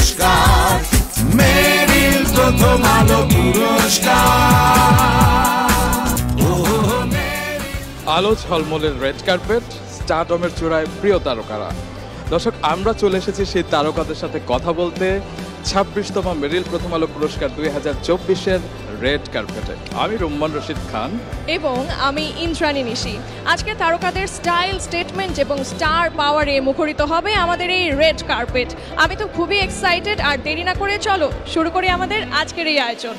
পুরস্কার, মেরিল প্রথম আলো পুরস্কার। আলো ঝলমলের রেড কার্পেট, স্টারডমের চূড়ায় প্রিয় তারকারা। দর্শক, আমরা চলে এসেছি সেই তারকাদের সাথে কথা বলতে 26তম মেরিল প্রথম আলো পুরস্কার 2024-এর রেড কার্পেটে। আমি রুম্মান রশিদ খান এবং আমি ইন্দ্রাণী নিশি। আজকে তারকাদের স্টাইল, স্টেটমেন্ট এবং স্টার পাওয়ারে মুখরিত হবে আমাদের এই রেড কার্পেট। আমি তো খুবই এক্সাইটেড, আর দেরি না করে চলো শুরু করি আমাদের আজকের এই আয়োজন।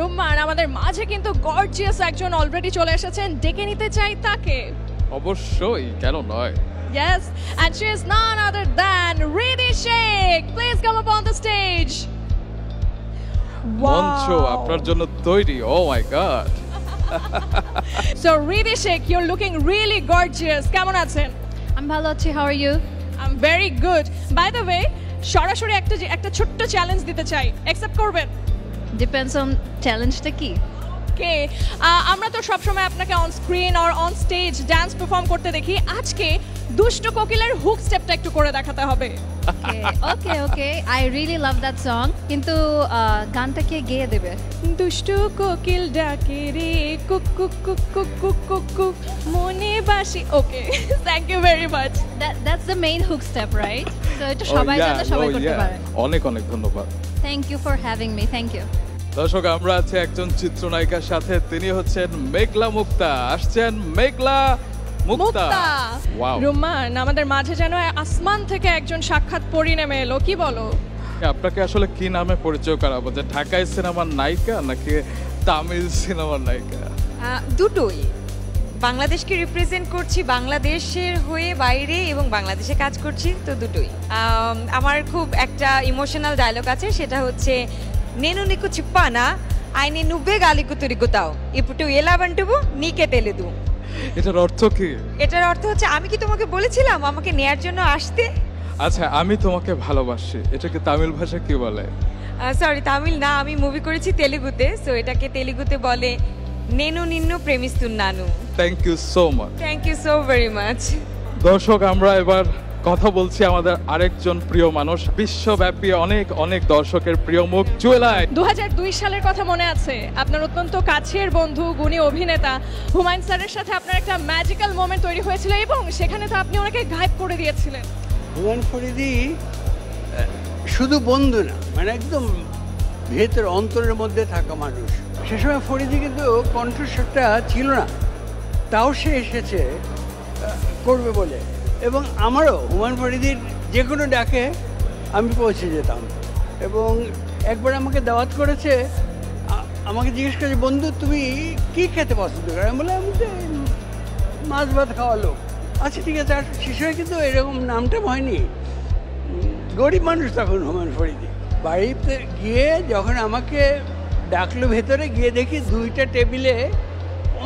রুম্মান, আমাদের মাঝে কিন্তু গর্জিয়াস একজন অলরেডি চলে এসেছেন, ডেকে নিতে চাই তাকে। অবশ্যই, কেন নয়। Yes, and she is none other than Riddhi Sheikh. Please come up on the stage. মঞ্চ আপনার জন্য তৈরি। Oh my God. So Riddhi Sheikh, you're looking really gorgeous. কেমন আছেন? আমি ভালো আছি। How are you? I'm very good. By the way, সরাসরি একটা ছোট্ট চ্যালেঞ্জ দিতে চাই, অ্যাকসেপ্ট করবেন? Depends on চ্যালেঞ্জটা কি। ওকে, আমরা তো সবসময় আপনাকে অন স্ক্রিন আর অন স্টেজ ডান্স পারফর্ম করতে দেখি। আজকে দুষ্টু কোকিলের হুক স্টেপটা একটু করে দেখাতে হবে। ওকে, I really love that song, কিন্তু গানটা কে গেয়ে দেবে? দুষ্টু কোকিল ডাকে রে কুক কুক কুক কুক কুক কুক কুক মনে বাসি। Okay, thank you very much. That's the main hook step, right? So এটা সবাই জানে, সবাই করতে পারে। অনেক অনেক ধন্যবাদ। Thank you for having me. Thank you. দর্শক, আমরা আছি একজন চিত্রনায়িকার সাথে। তিনি হচ্ছেন মেঘলা মুক্তা। আসছেন মেঘলা মুক্তা। ওয়াও, রুম্মান, আমাদের মাঝে যেন আসমান থেকে একজন সাক্ষাৎ পরি নেমে এলো। কি বলো? আপনাকে আসলে কি নামে পরিচয় করাবো, যে ঢাকাই সিনেমার নায়িকা নাকি তামিল সিনেমার নায়িকা? দুটোই। বাংলাদেশকে রিপ্রেজেন্ট করছি, বাংলাদেশের হয়ে বাইরে এবং বাংলাদেশে কাজ করছি, তো দুটোই। আমার খুব একটা ইমোশনাল ডায়লগ আছে, সেটা হচ্ছে నేను నీకు చెప్పానా ఆయన నువ్వే గాలికు తిరుగుతావు ఇప్పుడు ఎలావంటువు నీకే తెలియదు। এটার অর্থ কি? এটার অর্থ হচ্ছে, আমি কি তোমাকে বলেছিলাম আমাকে নেয়ার জন্য আসতে? আচ্ছা, আমি তোমাকে ভালোবাসি, এটাকে তামিল ভাষা কি বলে? সরি, তামিল না, আমি মুভি করেছি তেলেগুতে, সো এটাকে তেলেগুতে বলে নেনু নিন্নু প্রেমিস্তুন্নানু। Thank you so much. Thank you so very much. দর্শক, আমরা এবার কথা বলছি আমাদের আরেকজন প্রিয় মানুষ, বিশ্বব্যাপী অনেক অনেক দর্শকের প্রিয় মুখ, জুয়েলাই। 2002 সালের কথা মনে আছে? আপনার অত্যন্ত কাছের বন্ধু, গুণী অভিনেতা হুমায়ুন স্যারের সাথে আপনার একটা ম্যাজিক্যাল মোমেন্ট তৈরি হয়েছিল এবং সেখানে তো আপনি ওনাকে গায়েব করে দিয়েছিলেন। হুমায়ুন ফরিদি শুধু বন্ধু না, মানে একদম ভেতর অন্তরের মধ্যে থাকা মানুষ। সে সময় ফরিদি কিন্তু কণ্ঠস্বরটা ছিল না, তাও সে এসেছে করবে বলে, এবং আমারও হুমায়ুন ফরিদির যে কোনো ডাকে আমি পৌঁছে যেতাম। এবং একবার আমাকে দাওয়াত করেছে, আমাকে জিজ্ঞেস করেছে, বন্ধু তুমি কি খেতে পছন্দ করো? আমি বললাম, আমি তো মাছ ভাত খাওয়া লোক। আচ্ছা ঠিক আছে। আর শিশুরা কিন্তু এরকম নামটা হয়নি, গরিব মানুষ তখন হুমায়ুন ফরিদি। বাড়িতে গিয়ে যখন আমাকে ডাকলো ভেতরে, গিয়ে দেখি 2টা টেবিলে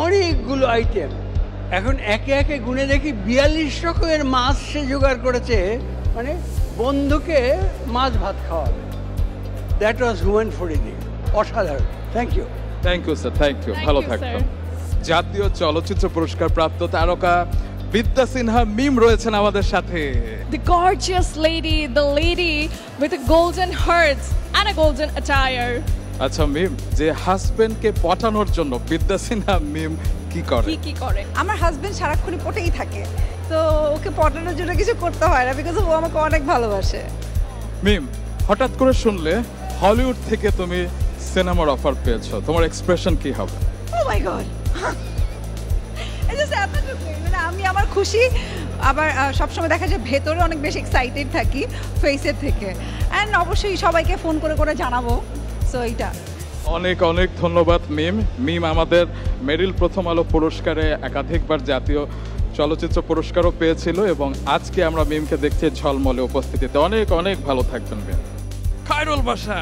অনেকগুলো আইটেম। এখন একে একে গুনে দেখি 42 রকমের মাছ সে জোগাড় করেছে, মানে বন্ধুকে মাছ ভাত খাওয়াবে। That was Humayun Faridi. অসাধারণ। Thank you. Thank you sir, thank you. ভালো থাকবেন। জাতীয় চলচ্চিত্র পুরস্কার প্রাপ্ত তারকা বিদ্যা সিনহা মিম রয়েছেন আমাদের সাথে। The gorgeous lady, the lady with a golden heart and a golden attire. আচ্ছা মিম, যে হাজবেন্ডকে পটানোর জন্য বিদ্যা সিনহা মিম কি করে? আমার হাজবেন্ড সারাক্ষণই পটেই থাকে, তো ওকে পটানোর জন্য কিছু করতে হয় না, বিকজ ও আমাকে অনেক ভালোবাসে। মিম, হঠাৎ করে শুনলে হলিউড থেকে তুমি সিনেমার অফার পেয়েছো, তোমার এক্সপ্রেশন কি হবে? ও মাই গড, মানে আমি আমার খুশি, আবার সবসময় দেখা যায় ভেতরে অনেক বেশি এক্সাইটেড থাকি ফেসের থেকে। অ্যান্ড অবশ্যই সবাইকে ফোন করে করে জানাবো। সো এইটা অনেক অনেক ধন্যবাদ মিম। মিম আমাদের মেরিল প্রথম আলো পুরস্কারে একাধিকবার জাতীয় চলচ্চিত্র পুরস্কারও পেয়েছিল, এবং আজকে আমরা মিমকে দেখছি ঝলমলে উপস্থিতিতে। অনেক অনেক ভালো থাকবেন মিম। খায়রুল বাশা,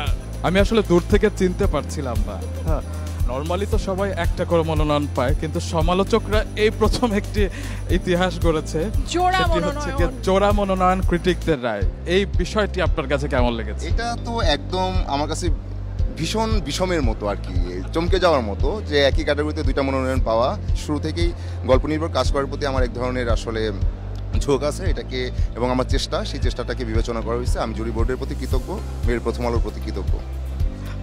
আমি আসলে দূর থেকে চিনতে পারছিলাম না। হ্যাঁ, নর্মালি তো সবাই একটা করে মনোনয়ন পায়, কিন্তু সমালোচকরা এই প্রথম একটি ইতিহাস গড়েছে, জোড়া সেটি হচ্ছে গিয়ে মনোনয়ন। জোড়া মনোনয়ন, ক্রিটিকদের রায়। এই বিষয়টি আপনার কাছে কেমন লেগেছে? এটা তো একদম আমার কাছে ভীষণ বিষমের মতো আর কি, চমকে যাওয়ার মতো যে একই ক্যাটাগরিতে দুইটা মনোনয়ন পাওয়া। শুরু থেকেই গল্প নির্ভর কাজ করার প্রতি আমার এক ধরনের আসলে ঝোঁক আছে এটাকে, এবং আমার সেই চেষ্টাটাকে বিবেচনা করা হয়েছে। আমি জুরি বোর্ডের প্রতি কৃতজ্ঞ, মেয়ের প্রথম আলোর প্রতি কৃতজ্ঞ।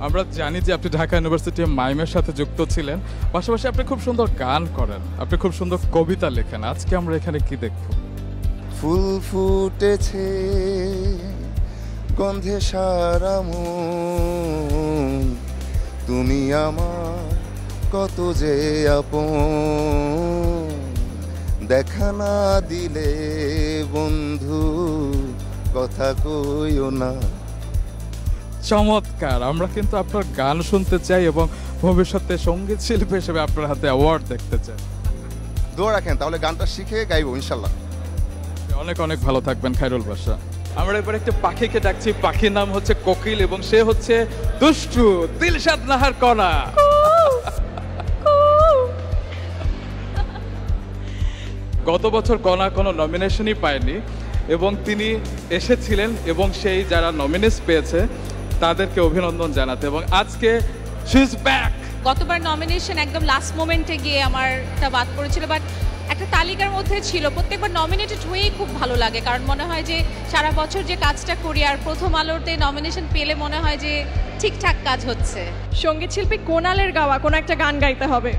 আমরা জানি যে আপনি ঢাকা ইউনিভার্সিটি মাইমের সাথে যুক্ত ছিলেন, পাশাপাশি আপনি খুব সুন্দর গান করেন, আপনি খুব সুন্দর কবিতা লেখেন। আজকে আমরা এখানে কি দেখব? ফুল ফুটেছে গন্ধে সারা মন, তুমি আমার কত যে আপন, দেখা না দিলে বন্ধু কথা কইও না। চমৎকার! আমরা কিন্তু আপনার গান শুনতে চাই এবং ভবিষ্যতে সঙ্গীত শিল্পী হিসেবে আপনার হাতে অ্যাওয়ার্ড দেখতে চাই। দোয়া রাখেন, তাহলে গানটা শিখে গাইবো ইনশাল্লাহ। অনেক অনেক ভালো থাকবেন খায়রুল বাশা। আমরা এবার একটা পাখিকে ডাকছি, পাখির নাম হচ্ছে কোকিল এবং সে হচ্ছে দুষ্টু দিলশাদ নাহার কণা। গত বছর কণা কোনো নমিনেশনই পায়নি এবং তিনি এসেছিলেন এবং সেই যারা নমিনেস পেয়েছে তাদেরকে অভিনন্দন জানাতে, এবং আজকে শি ইজ ব্যাক। গতবার নমিনেশন একদম লাস্ট মোমেন্টে গিয়ে আমারটা বাদ পড়েছিল, বাট একটা তালিকার মধ্যে ছিল। প্রত্যেকবার নমিনেটেড হয়েই খুব ভালো লাগে, কারণ মনে হয় যে সারা বছর যে কাজটা করি আর প্রথম আলোতে নমিনেশন পেলে মনে হয় যে ঠিকঠাক কাজ হচ্ছে। সঙ্গীত শিল্পী কোনালের গাওয়া কোনো একটা গান গাইতে হবে।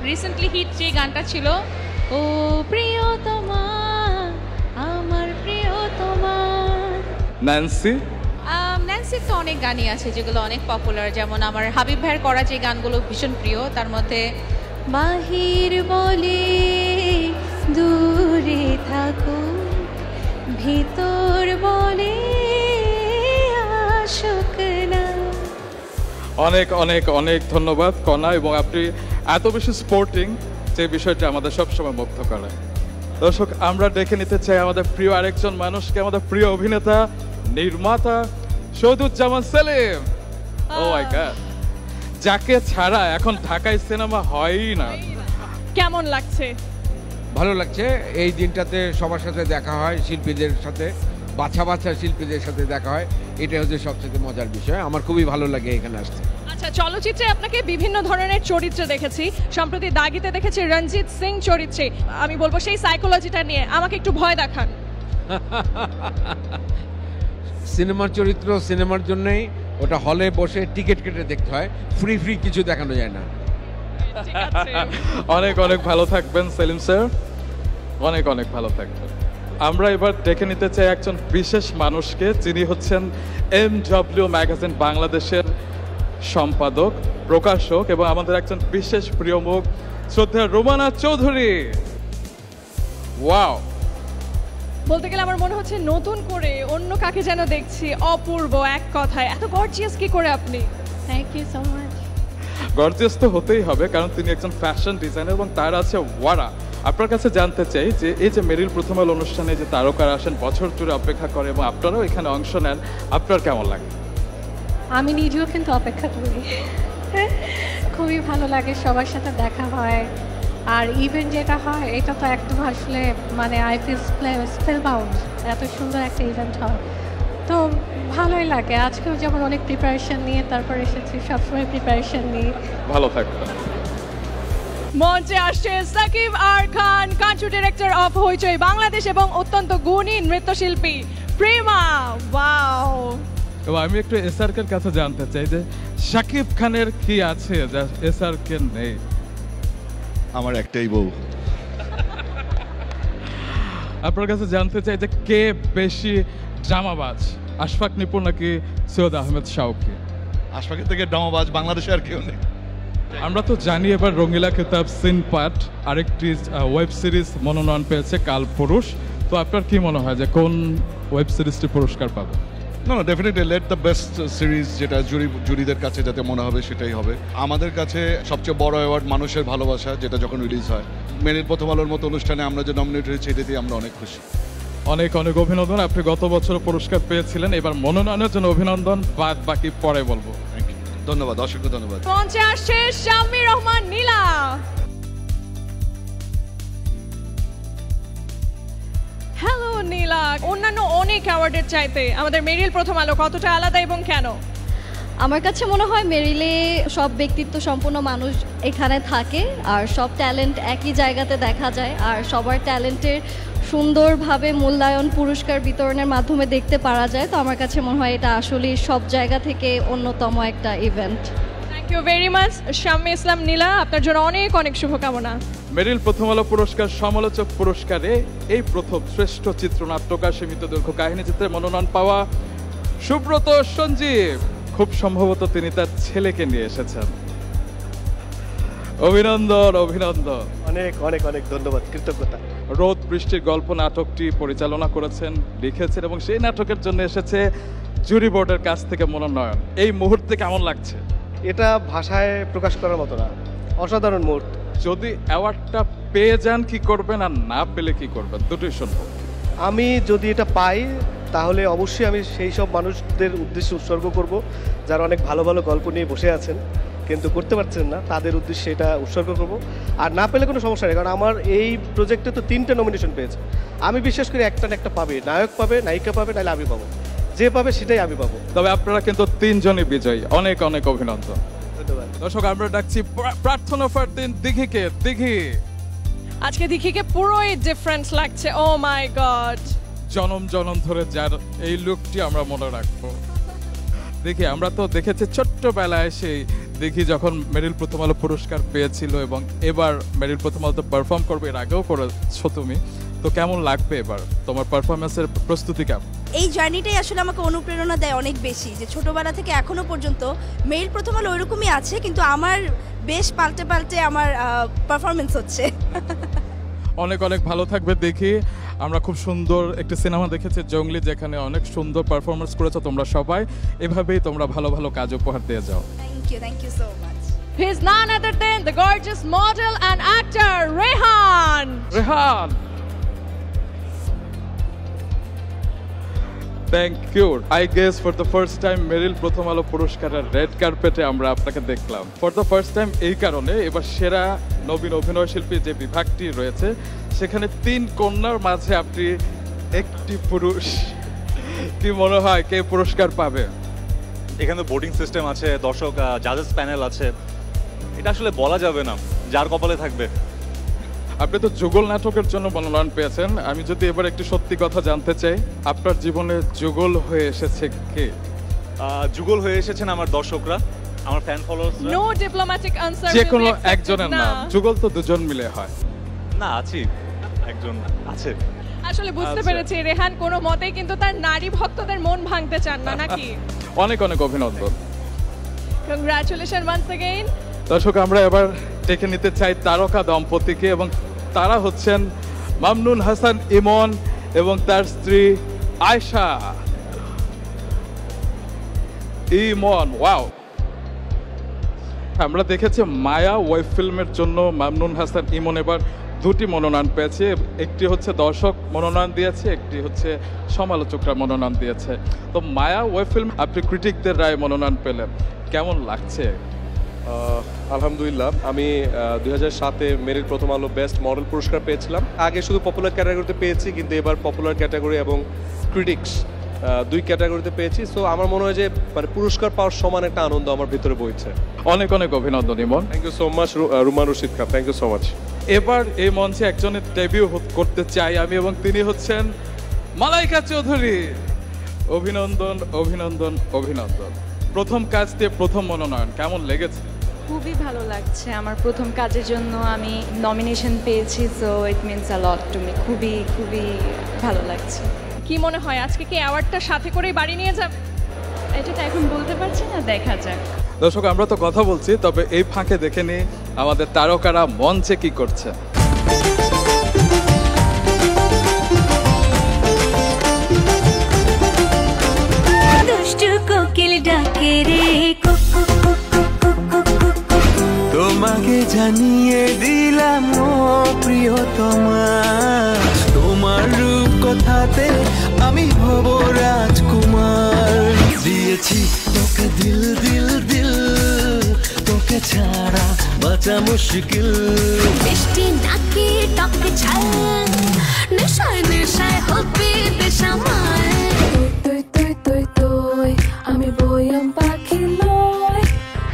রিসেন্টলি হিট যে গানটা ছিল, ও প্রিয়তমা আমার প্রিয়তমা। ন্যান্সি? ন্যান্সির তো অনেক গানই আছে যেগুলো অনেক পপুলার, যেমন আমার হাবিব ভাইয়ের করা যে গানগুলো ভীষণ প্রিয়, তার মধ্যে বাহির বলে দূরে থাকো, ভিতর বলে আশোক না। অনেক অনেক অনেক ধন্যবাদ কণা, এবং আপনি এত বেশি স্পোর্টিং যে বিষয়টা আমাদের সবসময় মুগ্ধ করে। দর্শক, আমরা দেখে নিতে চাই আমাদের প্রিয় আরেকজন মানুষকে, আমাদের প্রিয় অভিনেতা, নির্মাতা শহীদুজ্জামান সেলিম। ও মাই গড, যাকে ছাড়া এখন ঢাকায় সিনেমা হয়ই না। কেমন লাগছে? ভালো লাগছে। এই দিনটাতে সবার সাথে দেখা হয়, শিল্পীদের সাথে, বাছা বাছা শিল্পীদের সাথে দেখা হয়, এটা হচ্ছে সবচেয়ে মজার বিষয়। আমার খুবই ভালো লাগে এখানে আসতে। আচ্ছা, চলচ্চিত্রে আপনাকে বিভিন্ন ধরনের চরিত্রে দেখেছি, সম্প্রতি দাগিতে দেখেছি রঞ্জিত সিং চরিত্রে। আমি বলবো সেই সাইকোলজিটা নিয়ে আমাকে একটু ভয় দেখান। সিনেমার চরিত্র সিনেমার জন্যই, ওটা হলে বসে টিকিট কেটে দেখতে হয়, ফ্রি কিছু দেখানো যায় না। অনেক অনেক ভালো থাকবেন সেলিম স্যার, অনেক অনেক ভালো থাকবেন। আমরা এবার ডেকে নিতে চাই একজন বিশেষ মানুষকে, যিনি হচ্ছেন MW ম্যাগাজিন বাংলাদেশের সম্পাদক, প্রকাশক এবং আমাদের একজন বিশেষ প্রিয় মুখ, শ্রদ্ধেয় রোমানা চৌধুরী। ওয়াও, বলতে গেলে আমার মনে হচ্ছে নতুন করে অন্য কাকে যেন দেখছি। অপূর্ব এক কথায়, এত গর্জিয়াস কি করে আপনি? Thank you so much. Gorgeous তো হতেই হবে, কারণ তিনি একজন ফ্যাশন ডিজাইনার এবং তার আছে ওয়ারা। আপনার কাছে জানতে চাই যে এই যে মেরিল প্রথম আলো অনুষ্ঠানে যে তারকারা আসেন, বছর জুড়ে অপেক্ষা করে এবং আপনারাও এখানে অংশ নেন, আপনার কেমন লাগে? আমি নিজেও কিন্তু অপেক্ষা করি, খুবই ভালো লাগে, সবার সাথে দেখা হয়। আর ইভেন্ট যেটা হয় এটা তো একদম আসলে মানে আই ফিল স্পেলবাউন্ড, এত সুন্দর একটা ইভেন্ট হয়, তো ভালোই লাগে। আজকেও যেমন অনেক প্রিপারেশন নিয়ে তারপর এসেছি, সবসময় প্রিপারেশন নিয়ে। ভালো থাকবেন। মঞ্চে আসছে সাকিব আর খান, কান্ট্রি ডিরেক্টর অফ হইচই বাংলাদেশ এবং অত্যন্ত গুণী নৃত্যশিল্পী প্রেমা। ওয়াও! এবং আমি একটু এসআরকের কাছে জানতে চাই যে শাকিব খানের কি আছে যা এসআরকে নেই? আমার একটাই বউ। আপনার কাছে জানতে চাই যে কে বেশি ড্রামাবাজ, আশফাক নিপুণ নাকি সৈয়দ আহমেদ শাওকি? আশফাকের থেকে ড্রামাবাজ বাংলাদেশে আর কেউ নেই। আমরা তো জানি এবার রঙিলা খেতাব সিনপাট আরেকটি ওয়েব সিরিজ মনোনয়ন পেয়েছে, কালপুরুষ। তো আপনার কি মনে হয় যে কোন ওয়েব সিরিজটি পুরস্কার পাবে? না, definitely let the best series, যেটা জুরিদের কাছে যাতে মনে হবে সেটাই হবে। আমাদের কাছে সবচেয়ে বড় অ্যাওয়ার্ড মানুষের ভালোবাসা, যেটা যখন রিলিজ হয়। মেরিল প্রথম আলোর মতো অনুষ্ঠানে আমরা যে নমিনেট হয়েছি এটাতেই আমরা অনেক খুশি। অনেক অনেক অভিনন্দন, আপনি গত বছর পুরস্কার পেয়েছিলেন, এবার মনোনয়নের জন্য অভিনন্দন, বাদ বাকি পরে বলবো। Thank you. ধন্যবাদ, অসংখ্য ধন্যবাদ। মঞ্চে আসছে শাম্মী রহমান নীলা। হ্যালো নীলা, অন্যান্য অনেক অ্যাওয়ার্ডের চাইতে আমাদের মেরিল প্রথম আলো কতটা আলাদা এবং কেন? আমার কাছে মনে হয় মেরিলে সব ব্যক্তিত্ব সম্পন্ন মানুষ এখানে থাকে, আর সব ট্যালেন্ট একই জায়গাতে দেখা যায়, আর সবার ট্যালেন্টের সুন্দরভাবে মূল্যায়ন পুরস্কার বিতরণের মাধ্যমে দেখতে পারা যায়। তো আমার কাছে মনে হয় এটা আসলে সব জায়গা থেকে অন্যতম একটা event. Thank you very much Shammi Islam Nila, আপনার জন্য অনেক অনেক শুভকামনা। মেরিল প্রথম আলো পুরস্কার সমালোচক পুরস্কারে এই প্রথম শ্রেষ্ঠ চিত্রনাট্যকার সীমিত দৈর্ঘ্য কাহিনী চিত্রের মনোনয়ন পাওয়া সুব্রত সঞ্জীব। খুব সম্ভবত তিনি তার ছেলেকে নিয়ে এসেছেন। অভিনন্দন, অভিনন্দন। অনেক অনেক অনেক ধন্যবাদ, কৃতজ্ঞতা। রোদ বৃষ্টির গল্প নাটকটি পরিচালনা করেছেন, লিখেছেন এবং সেই নাটকের জন্য এসেছে জুরি বোর্ডের কাছ থেকে মনোনয়ন। এই মুহূর্তে কেমন লাগছে? এটা ভাষায় প্রকাশ করার মতো না, অসাধারণ মুহূর্ত। যদি অ্যাওয়ার্ডটা পেয়ে যান কি করবেন, আর না পেলে কি করবেন, দুটোই শুনবো। আমি যদি এটা পাই তাহলে অবশ্যই আমি সেই সব মানুষদের উদ্দেশ্যে উৎসর্গ করব যারা অনেক ভালো ভালো গল্প নিয়ে বসে আছেন কিন্তু করতে পারছেন না, তাদের উদ্দেশ্যে এটা উৎসর্গ করব। আর না পেলে কোনো সমস্যা নেই, কারণ আমার এই প্রজেক্টে তো 3টে নমিনেশন পেয়েছে। আমি বিশ্বাস করি একটা না একটা পাবে, নায়ক পাবে, নায়িকা পাবে, নাহলে আমি পাবো। যে পাবে সেটাই আমি পাবো। তবে আপনারা কিন্তু 3 জনই বিজয়ী, অনেক অনেক অভিনন্দন। ধন্যবাদ। দর্শক, আমরা ডাকছি প্রার্থনা ফারদিন দিঘিকে। দিঘি, আজকে দিঘিকে পুরোই ডিফারেন্ট লাগছে। ও মাই গড, জনম জনম ধরে যার এই লুকটি আমরা মনে রাখবো। দেখি, আমরা তো দেখেছি ছোট্টবেলায় সেই দেখি যখন মেরিল প্রথম আলো পুরস্কার পেয়েছিল, এবং এবার মেরিল প্রথম আলোতে পারফর্ম করবে, এর আগেও করেছো তুমি, তো কেমন লাগবে এবার তোমার পারফরমেন্সের প্রস্তুতি কেমন? এই জার্নিটাই আসলে আমাকে অনুপ্রেরণা দেয় অনেক বেশি, যে ছোটবেলা থেকে এখনো পর্যন্ত মেরিল প্রথম আলো ওইরকমই আছে, কিন্তু আমার বেশ পাল্টে পাল্টে আমার পারফরমেন্স হচ্ছে। অনেক অনেক ভালো থাকবে। দেখি, আমরা খুব সুন্দর একটি সিনেমা দেখেছি জঙ্গলি, যেখানে অনেক সুন্দর পারফরমেন্স করেছো তোমরা সবাই। এভাবেই তোমরা ভালো ভালো কাজ উপহার দিয়ে যাও। Thank you so much. He is none other than the gorgeous model and actor Rehan. Rehan, thank you. I guess for the first time মেরিল প্রথম আলো পুরস্কারের রেড কার্পেটে আমরা আপনাকে দেখলাম ফর দ্য ফার্স্ট টাইম। এই কারণে এবার সেরা নবীন অভিনয় শিল্পী যে বিভাগটি রয়েছে, সেখানে 3 কন্যার মাঝে আপনি একটি পুরুষ। কি মনে হয় কে পুরস্কার পাবে? এখানে বোর্ডিং সিস্টেম আছে, দর্শক জাজেস প্যানেল আছে, এটা আসলে বলা যাবে না, যার কপালে থাকবে। আপনি তো যুগল নাটকের জন্য মনোনয়ন পেয়েছেন। আমি যদি এবার একটি সত্যি কথা জানতে চাই, আপনার জীবনে যুগল হয়ে এসেছে কে? যুগল হয়ে এসেছেন আমার দর্শকরা, আমার ফ্যান ফলোয়ার্সরা। নো ডিপ্লোম্যাটিক আনসার, যে কোনো একজনের নাম। যুগল তো দুজন মিলে হয় না, আছি, একজন আছে। আসলে বুঝতে পেরেছি রেহান কোনো মতেই কিন্তু তার নারী ভক্তদের মন ভাঙতে চান না, নাকি? অনেক অনেক অভিনন্দন, কংগ্রাচুলেশন ওয়ান্স अगेन। দর্শক, আমরা এবার ডেকে নিতে চাই তারকা দম্পতিকে, এবং তারা হচ্ছেন মামনুন হাসান ইমন এবং তার স্ত্রী আয়শা ইমন। ওয়াও, আমরা দেখেছি মায়া ওয়েব ফিল্মের জন্য মামনুন হাসান ইমন এবার 2টি মনোনয়ন পেয়েছে। একটি হচ্ছে দর্শক মনোনয়ন দিয়েছে, একটি হচ্ছে সমালোচকরা মনোনয়ন দিয়েছে। তো মায়া ওয়েব ফিল্ম আপনি ক্রিটিকদের রায় মনোনয়ন পেলেন, কেমন লাগছে? আলহামদুলিল্লাহ, আমি 2007-এ মেরিল প্রথম আলো বেস্ট মডেল পুরস্কার পেয়েছিলাম। আগে শুধু পপুলার ক্যাটাগরিতে পেয়েছি, কিন্তু এবার পপুলার ক্যাটাগরি এবং ক্রিটিক্স 2 ক্যাটাগরিতে পেয়েছি। সো আমার মনে হয় যে মানে পুরস্কার পাওয়ার সমান একটা আনন্দ আমার ভিতরে বইছে। অনেক অনেক অভিনন্দন Emon. Thank you so much Ruman Rashid Khan, thank you so much. এবার এই মঞ্চে একজনের ডেবিউ করতে চাই আমি, এবং তিনি হচ্ছেন মালাইকা চৌধুরী। অভিনন্দন, অভিনন্দন, অভিনন্দন। প্রথম কাজ দিয়ে প্রথম মনোনয়ন, কেমন লেগেছে? খুবই ভালো লাগছে। আমার প্রথম কাজের জন্য আমি নমিনেশন পেয়েছি, so it means a lot to me. খুবই খুবই ভালো লাগছে। কি মনে হয় আজকে কি অ্যাওয়ার্ডটা সাথে করেই বাড়ি নিয়ে যাবে? এটা তো এখন বলতে পারছি না, দেখা যাক। দর্শক, আমরা তো কথা বলছি, তবে এই ফাঁকে দেখে নিই আমাদের তারকারা মঞ্চে কি করছে। তোমাকে জানিয়ে দিলাম ও প্রিয়তমা, তোমার রূপ কথাতে আমি হব রাজকুমার। দিয়েছি তোকে দিল দিল দিল তোকে ছাড়া বাঁচা মুশকিল মিষ্টি নাকি টক ঝাল নেশায় নেশায় হবে বেসামাল তুই তুই তুই তুই আমি বইয়াম পাখি নয়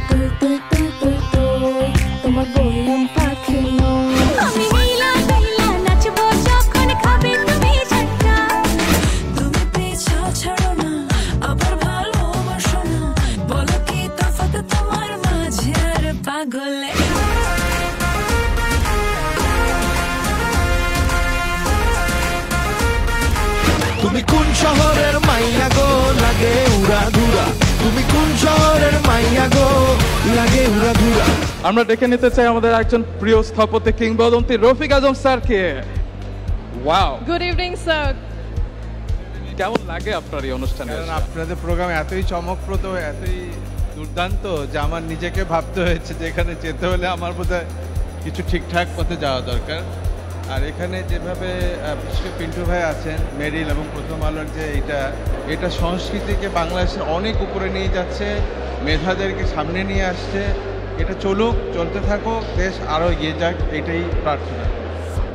তুই তুই তুই তুই তুই তোমার বইয়াম পাখি নয় আমি নীলা নীলা নাচবো যখন খাবে তুমি ঝাঁটা তুমি পিছা ছাড়ো না আবার ভালোবাসো না বলো কি তফাৎ তোমার মাঝে আর পাগলে তুমি কোন শহরের মাইয়া গো লাগে উড়া ধুরা তুমি কোন শহরের মাইয়া গো লাগে উড়া ধুরা আমরা ডেকে নিতে চাই আমাদের একজন প্রিয় স্থপতি কিংবদন্তি রফিক আজম স্যারকে। Wow, good evening sir. কেমন লাগে আপনার এই অনুষ্ঠানে? আপনাদের প্রোগ্রাম এতই চমকপ্রদ এতই দুর্দান্ত যে আমার নিজেকে ভাবতে হয়েছে যে এখানে যেতে হলে আমার বোধহয় কিছু ঠিকঠাক পথে যাওয়া দরকার। আর এখানে যেভাবে বিশেষ করে পিন্টু ভাই আছেন, মেরিল এবং প্রথম আলোর যে এটা সংস্কৃতিকে বাংলাদেশের অনেক উপরে নিয়ে যাচ্ছে, মেধাদেরকে সামনে নিয়ে আসছে। এটা চলতে থাকুক, দেশ আরও এগিয়ে যাক, এটাই প্রার্থনা।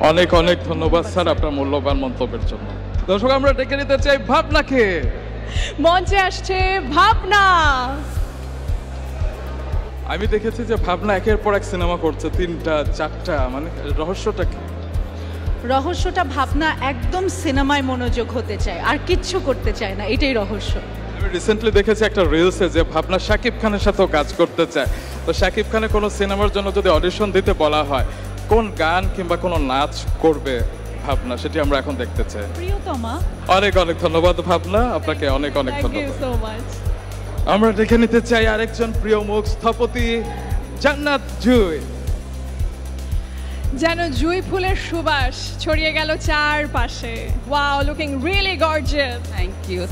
অনেক অনেক ধন্যবাদ স্যার আপনার মূল্যবান মন্তব্যের জন্য। দর্শক আমরা ডেকে নিতে চাই ভাবনাকে। মঞ্চে আসছে ভাবনা। আমি দেখেছি যে ভাবনা একের পর এক সিনেমা করছে, 3টা 4টা, মানে রহস্যটা কি? রহস্যটা ভাবনা একদম সিনেমায় মনোযোগ হতে চায়, আর কিচ্ছু করতে চায় না, এটাই রহস্য। আমি রিসেন্টলি দেখেছি একটা রিলসে যে ভাবনা শাকিব খানের সাথেও কাজ করতে চায়। তো শাকিব খানের কোনো সিনেমার জন্য যদি অডিশন দিতে বলা হয়, কোন গান কিংবা কোনো নাচ করবে ভাবনা, সেটি আমরা এখন দেখতে চাই। প্রিয়তমা। অনেক অনেক ধন্যবাদ ভাবনা, আপনাকে অনেক অনেক থ্যাংক ইউ ধন্যবাদ। So much. আমরা দেখে নিতে চাই আরেকজন প্রিয় মুখ স্থপতি জান্নাত জুই। যেন জুই ফুলের সুবাস ছড়িয়ে গেল চারপাশে। Wow, looking really gorgeous.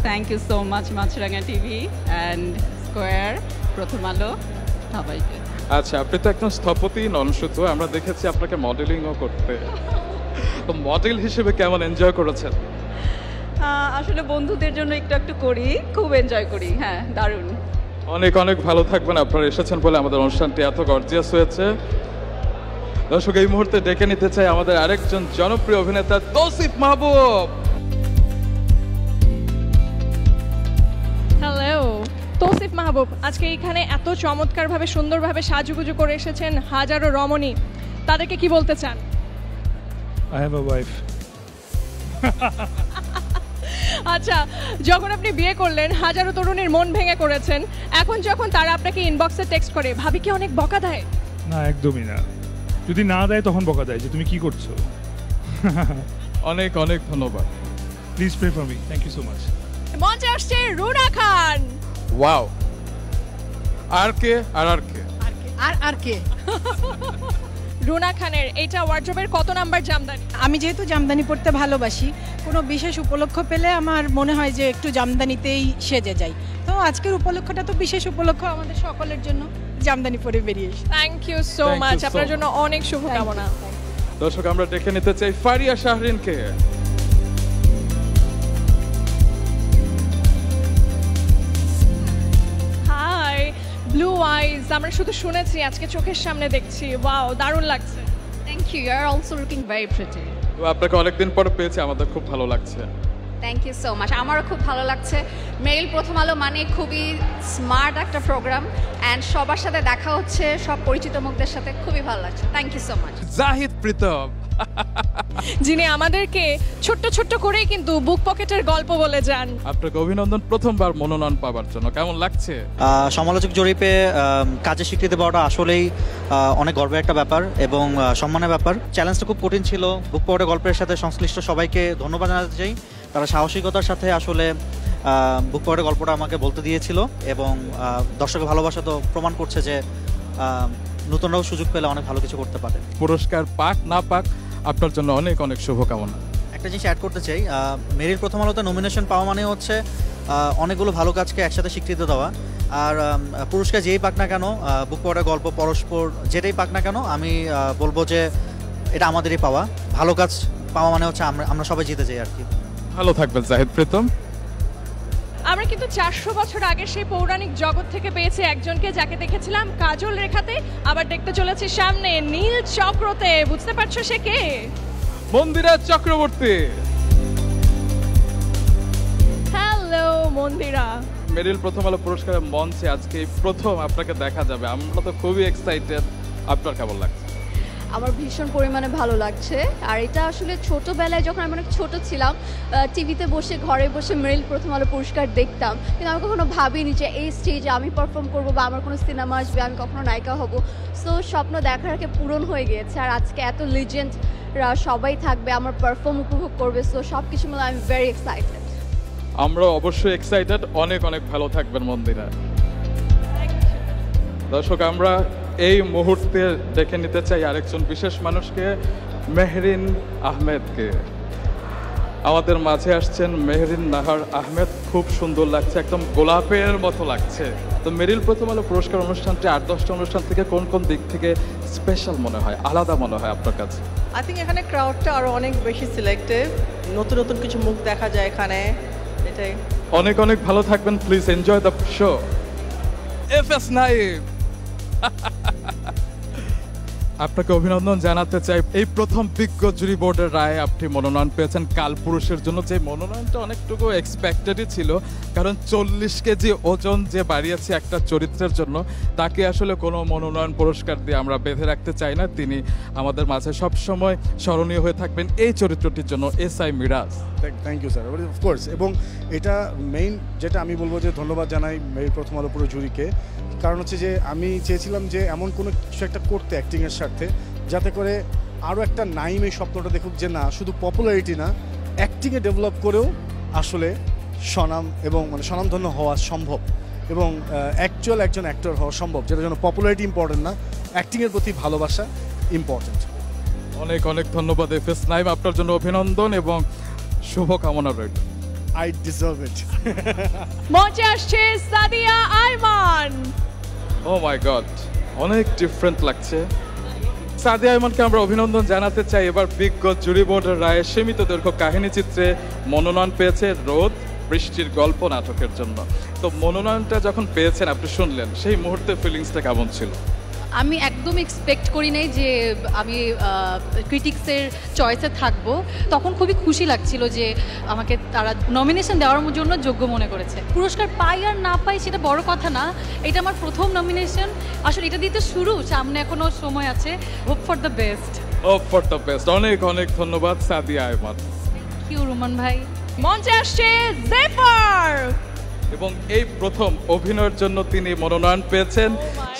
Thank you so much Maasranga TV and square, Prothom Alo, সবাইকে। আচ্ছা, আপনি তো একজন স্থপতি নন শুধু, আমরা দেখেছি আপনাকে মডেলিংও করতে। তো মডেল হিসেবে কেমন এনজয় করেছেন? আসলে বন্ধুদের জন্য একটু একটু করি, খুব এনজয় করি। হ্যাঁ, দারুণ। অনেক অনেক ভালো থাকবেন, আপনারা এসেছেন বলে আমাদের অনুষ্ঠানটি এত গর্জিয়াস হয়েছে। দর্শক এই মুহূর্তে ডেকে নিতে চাই আমাদের আরেকজন জনপ্রিয় অভিনেতা তৌসিফ মাহবুব। হ্যালো তৌসিফ মাহবুব, আজকে এখানে এত চমৎকারভাবে সুন্দরভাবে সাজুগুজু করে এসেছেন হাজারো রমণী, তাদেরকে কি বলতে চান? I have a wife. আচ্ছা, যখন আপনি বিয়ে করলেন হাজারো তরুণীর মন ভেঙে করেছেন, এখন যখন তারা আপনাকে ইনবক্সে টেক্সট করে, ভাবি কি অনেক বকা দেয়? না, একদমই না। যদি না দেয় তখন বকা দেয় যে তুমি কি করছো। অনেক অনেক ধন্যবাদ। Please pray for me. Thank you so much. মঞ্চে আসছে রুনা খান। ওয়াও, আর কে আর কে রুনা খানের এটা ওয়ার্ড্রোবের কত নাম্বার জামদানি? আমি যেহেতু জামদানি পরতে ভালোবাসি, কোনো বিশেষ উপলক্ষ পেলে আমার মনে হয় যে একটু জামদানিতেই সেজে যাই। তো আজকের উপলক্ষটা তো বিশেষ উপলক্ষ আমাদের সকলের জন্য, জামদানি পরে বেরিয়ে এসেছি। থ্যাংক ইউ সো মাচ, আপনার জন্য অনেক শুভকামনা। দর্শক আমরা ডেকে নিতে চাই ফারিয়া শাহরিনকে। হাই, ব্লু আইজ, আমরা শুধু শুনেছি, আজকে চোখের সামনে দেখছি। ওয়াও, দারুণ লাগছে। Thank you, you are also looking very pretty. আপনাকে অনেকদিন পরে পেয়েছি, আমাদের খুব ভালো লাগছে। থ্যাংক ইউ সো মাচ, আমারও খুব ভালো লাগছে। মেরিল প্রথম আলো মানে খুবই স্মার্ট একটা প্রোগ্রাম, অ্যান্ড সবার সাথে দেখা হচ্ছে, সব পরিচিত মুখদের সাথে, খুবই ভালো লাগছে। Thank you so much. Zahid Pritam, যিনি আমাদেরকে ছোট্ট ছোট্ট করেই কিন্তু বুক পকেটের গল্প বলে যান। আপনাকে অভিনন্দন প্রথমবার মনোনয়ন পাওয়ার জন্য, কেমন লাগছে? সমালোচক জরিপে কাজে স্বীকৃতি পাওয়াটা আসলেই অনেক গর্বের একটা ব্যাপার এবং সম্মানের ব্যাপার। চ্যালেঞ্জটা খুব কঠিন ছিল। বুক পকেটের গল্পের সাথে সংশ্লিষ্ট সবাইকে ধন্যবাদ জানাতে চাই, তারা সাহসিকতার সাথে আসলে বুক পকেটের গল্পটা আমাকে বলতে দিয়েছিল এবং দর্শকের ভালোবাসা তো প্রমাণ করছে যে নতুনরাও সুযোগ পেলে অনেক ভালো কিছু করতে পারে। পুরস্কার পাক না পাক, আপনার জন্য অনেক অনেক শুভকামনা। একটা জিনিস অ্যাড করতে চাই, মেরিল প্রথম আলোতে নমিনেশন পাওয়া মানে হচ্ছে অনেকগুলো ভালো কাজকে একসাথে স্বীকৃতি দেওয়া। আর পুরস্কার যেই পাক না কেন, বুক পকেটের গল্প, পরস্পর যেটাই পাক না কেন, আমি বলবো যে এটা আমাদেরই পাওয়া। ভালো কাজ পাওয়া মানে হচ্ছে আমরা সবাই জিতে যাই আর কি। ভালো থাকবেন জাহিদ প্রীতম। আমরা কিন্তু 400 বছর আগে সেই পৌরাণিক জগৎ থেকে পেয়েছি একজনকে, যাকে দেখেছিলাম কাজল রেখাতে, আবার দেখতে চলেছি সামনে নীল চক্রতে। বুঝতে পারছো সে কে? মন্দিরা চক্রবর্তী। হ্যালো মন্দিরা। মেরিল প্রথম আলো পুরস্কারের মঞ্চে আজকে প্রথম আপনাকে দেখা যাবে, আমরা তো খুবই এক্সাইটেড। আপনার কেমন লাগছে? আমার ভীষণ পরিমাণে ভালো লাগছে। আর এটা আসলে ছোটোবেলায় যখন আমি অনেক ছোটো ছিলাম, টিভিতে বসে ঘরে বসে মেরিল প্রথম আলো পুরস্কার দেখতাম, কিন্তু আমি কখনো ভাবিনি যে এই স্টেজে আমি পারফর্ম করবো বা আমার কোনো সিনেমা আসবে, আমি কখনো নায়িকা হব। সো স্বপ্ন দেখার আগে পূরণ হয়ে গিয়েছে। আর আজকে এত লিজেন্ডরা সবাই থাকবে, আমার পারফর্ম উপভোগ করবে। সো সব কিছু মিলে আই এম ভেরি এক্সাইটেড। আমরা অবশ্যই এক্সাইটেড। অনেক অনেক ভালো থাকবেন মন্দিরা। দর্শক, আমরা এই মুহূর্তে দেখে নিতে চাই আরেকজন বিশেষ মানুষকে, মেহরিন আহমেদকে। আমাদের মাঝে আসছেন মেহরিন নাহার আহমেদ। খুব সুন্দর লাগছে, একদম গোলাপের মতো লাগছে। তো মেরিল প্রথম আলো পুরস্কার অনুষ্ঠানটি 8-10টা অনুষ্ঠান থেকে কোন কোন দিক থেকে স্পেশাল মনে হয়, আলাদা মনে হয় আপনার কাছে? আই থিঙ্ক এখানে ক্রাউডটা আরো অনেক বেশি সিলেক্টিভ, নতুন নতুন কিছু মুখ দেখা যায় এখানে, এটাই। অনেক অনেক ভালো থাকবেন। Please enjoy the show. FS Naim, আপনাকে অভিনন্দন জানাতে চাই। এই প্রথম বিজ্ঞ জুরি বোর্ডের রায়ে আপনি মনোনয়ন পেয়েছেন কালপুরুষের জন্য। যে মনোনয়নটা অনেকটুকু এক্সপেক্টেডই ছিল, কারণ 40 কেজি ওজন যে বাড়িয়েছে একটা চরিত্রের জন্য, তাকে আসলে কোনো মনোনয়ন পুরস্কার দিয়ে আমরা বেঁধে রাখতে চাই না। তিনি আমাদের মাঝে সবসময় স্মরণীয় হয়ে থাকবেন এই চরিত্রটির জন্য। SI Miraj. Thank you sir, of course. এবং এটা মেইন যেটা আমি বলবো যে ধন্যবাদ জানাই মেরিল প্রথম আলো পুরো জুরিকে। কারণ হচ্ছে যে আমি চেয়েছিলাম যে এমন কোনো কিছু একটা করতে অ্যাক্টিংয়ের স্বার্থে, যাতে করে আরও একটা নাইম এই স্বপ্নটা দেখুক যে না শুধু পপুলারিটি না, অ্যাক্টিংয়ে ডেভেলপ করেও আসলে স্বনাম এবং মানে স্বনামধন্য হওয়া সম্ভব, এবং অ্যাকচুয়াল একজন অ্যাক্টর হওয়া সম্ভব, যেটার জন্য পপুলারিটি ইম্পর্টেন্ট না, অ্যাক্টিংয়ের প্রতি ভালোবাসা ইম্পর্টেন্ট। অনেক অনেক ধন্যবাদ এফএস নাইম, আপনার জন্য অভিনন্দন এবং শুভকামনা রইল। আই ডিজার্ভ ইট। মঞ্চে আসছে সাদিয়া আইমান। ও মাই গড, অনেক ডিফারেন্ট লাগছে। সাদিয়া আইমানকে আমরা অভিনন্দন জানাতে চাই। এবার বিজ্ঞ জুরি বোর্ডের রায়ে সীমিত দৈর্ঘ্য কাহিনী চিত্রে মনোনয়ন পেয়েছে রোদ বৃষ্টির গল্প নাটকের জন্য। তো মনোনয়নটা যখন পেয়েছেন, আপনি শুনলেন, সেই মুহূর্তে ফিলিংসটা কেমন ছিল? আমি একদম এক্সপেক্ট করি নাই যে আমি ক্রিটিক্সের চয়েসে থাকবো। তখন খুবই খুশি লাগছিল যে আমাকে তারা নমিনেশন দেওয়ার জন্য যোগ্য মনে করেছে। পুরস্কার পাই আর না পাই সেটা বড় কথা না, এটা আমার প্রথম নমিনেশন। আসলে এটা দিতে শুরু, সামনে এখনো সময় আছে। Hope for the best. Hope for the best. অনেক অনেক ধন্যবাদ সাদিয়া আইমান। থ্যাংক ইউ রুমান ভাই। মঞ্চে আসছে জেফার। এবং এই প্রথম অভিনয়ের জন্য তিনি মনোনয়ন পেয়েছেন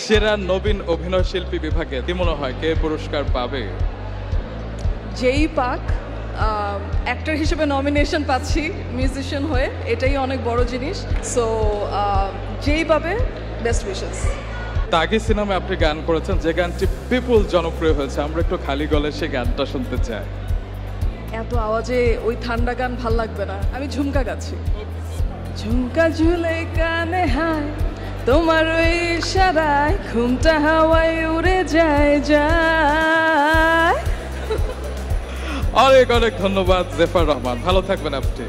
সেরা নবীন অভিনয় শিল্পী বিভাগে। কি মনে হয় কে পুরস্কার পাবে? যেই পাক, অ্যাক্টর হিসেবে নমিনেশন পাচ্ছি মিউজিশিয়ান হয়ে, এটাই অনেক বড় জিনিস। সো যেই পাবে, বেস্ট উইশেস। তাগি সিনেমায় আপনি গান করেছেন, যে গানটি বিপুল জনপ্রিয় হয়েছে। আমরা একটু খালি গলে সেই গানটা শুনতে চাই। এত আওয়াজে ওই ঠান্ডা গান ভাল লাগবে না, আমি ঝুমকা গাচ্ছি। ঝুমকা ঝুলে কানে হায়, তোমার ওই ইশারায় ঘুমটা হাওয়ায় উড়ে যায় যায়। অনেক অনেক ধন্যবাদ জেফার রহমান, ভালো থাকবেন আপনি।